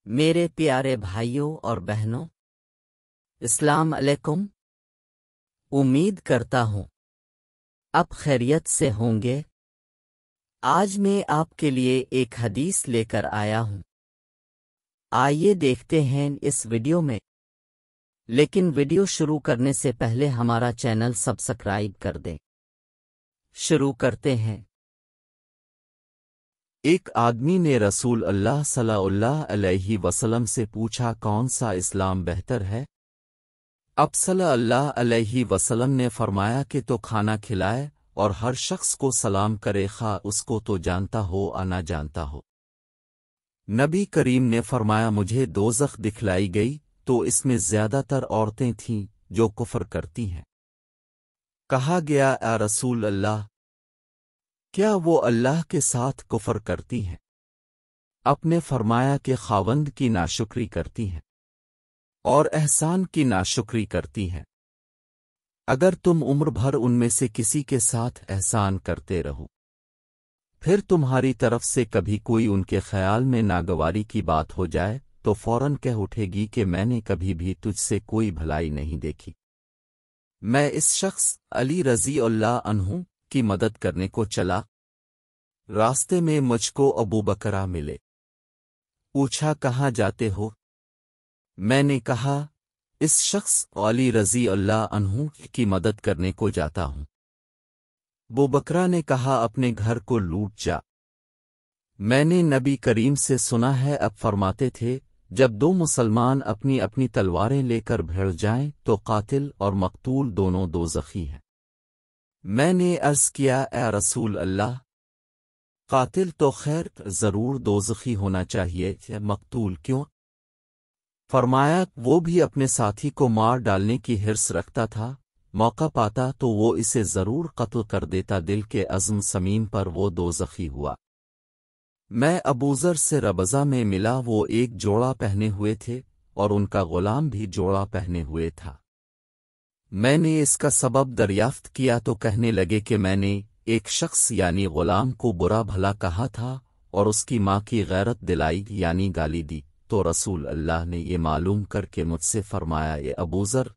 میرے پیارے بھائیوں اور بہنوں، السلام علیکم۔ امید کرتا ہوں اب خیریت سے ہوں گے۔ آج میں آپ کے لیے ایک حدیث لے کر آیا ہوں، آئیے دیکھتے ہیں اس ویڈیو میں۔ لیکن ویڈیو شروع کرنے سے پہلے ہمارا چینل سبسکرائب کر دیں۔ شروع کرتے ہیں۔ ایک آدمی نے رسول اللہ صلی اللہ علیہ وسلم سے پوچھا، کون سا اسلام بہتر ہے؟ اب صلی اللہ علیہ وسلم نے فرمایا کہ تو کھانا کھلائے اور ہر شخص کو سلام کرے، خواہ اس کو تو جانتا ہو یا نہ جانتا ہو۔ نبی کریم نے فرمایا، مجھے دوزخ دکھلائی گئی تو اس میں زیادہ تر عورتیں تھیں جو کفر کرتی ہیں۔ کہا گیا، اے رسول اللہ، کیا وہ اللہ کے ساتھ کفر کرتی ہیں؟ آپ نے فرمایا کہ خاوند کی ناشکری کرتی ہیں اور احسان کی ناشکری کرتی ہیں۔ اگر تم عمر بھر ان میں سے کسی کے ساتھ احسان کرتے رہو، پھر تمہاری طرف سے کبھی کوئی ان کے خیال میں ناگواری کی بات ہو جائے تو فوراً کہہ اٹھے گی کہ میں نے کبھی بھی تجھ سے کوئی بھلائی نہیں دیکھی۔ میں اس شخص علی رضی اللہ عنہ کی مدد کرنے کو چلا، راستے میں مجھ کو ابو بکرہ ملے۔ پوچھا، کہاں جاتے ہو؟ میں نے کہا، اس شخص علی رضی اللہ عنہ کی مدد کرنے کو جاتا ہوں۔ ابو بکرہ نے کہا، اپنے گھر کو لوٹ جا۔ میں نے نبی کریم سے سنا ہے، اب فرماتے تھے، جب دو مسلمان اپنی اپنی تلواریں لے کر بھیڑ جائیں تو قاتل اور مقتول دونوں دوزخی ہیں۔ میں نے عرض کیا، اے رسول اللہ، قاتل تو خیر ضرور دوزخی ہونا چاہیے، مقتول کیوں؟ فرمایا، وہ بھی اپنے ساتھی کو مار ڈالنے کی حرص رکھتا تھا، موقع پاتا تو وہ اسے ضرور قتل کر دیتا، دل کے عزم سمیم پر وہ دوزخی ہوا۔ میں ابوذر سے ربضہ میں ملا، وہ ایک جوڑا پہنے ہوئے تھے اور ان کا غلام بھی جوڑا پہنے ہوئے تھا۔ میں نے اس کا سبب دریافت کیا تو کہنے لگے کہ میں نے ایک شخص یعنی غلام کو برا بھلا کہا تھا اور اس کی ماں کی غیرت دلائی یعنی گالی دی، تو رسول اللہ نے یہ معلوم کر کے مجھ سے فرمایا، اے ابوذر،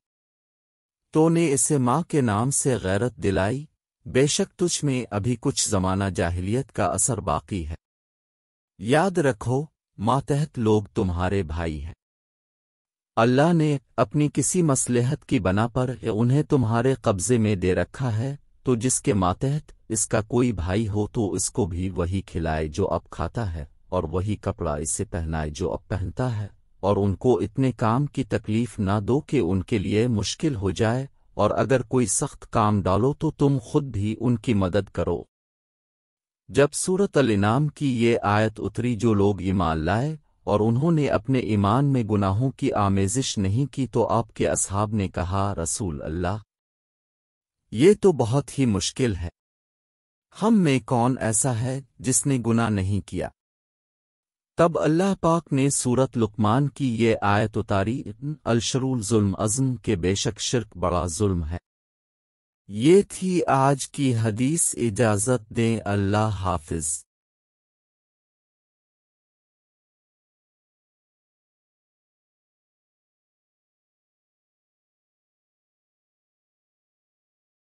تو نے اسے ماں کے نام سے غیرت دلائی، بے شک تجھ میں ابھی کچھ زمانہ جاہلیت کا اثر باقی ہے۔ یاد رکھو، ماتحت لوگ تمہارے بھائی ہیں۔ اللہ نے اپنی کسی مصلحت کی بنا پر انہیں تمہارے قبضے میں دے رکھا ہے، تو جس کے ماتحت اس کا کوئی بھائی ہو تو اس کو بھی وہی کھلائے جو اب کھاتا ہے، اور وہی کپڑا اسے پہنائے جو اب پہنتا ہے، اور ان کو اتنے کام کی تکلیف نہ دو کہ ان کے لیے مشکل ہو جائے، اور اگر کوئی سخت کام ڈالو تو تم خود بھی ان کی مدد کرو۔ جب سورۃ الانعام کی یہ آیت اتری، جو لوگ ایمان لائے اور انہوں نے اپنے ایمان میں گناہوں کی آمیزش نہیں کی، تو آپ کے اصحاب نے کہا، رسول اللہ، یہ تو بہت ہی مشکل ہے، ہم میں کون ایسا ہے جس نے گناہ نہیں کیا؟ تب اللہ پاک نے سورۃ لقمان کی یہ آیت اتاری، الشرک ظلم عظم، کہ بے شک شرک بڑا ظلم ہے۔ یہ تھی آج کی حدیث، اجازت دیں، اللہ حافظ۔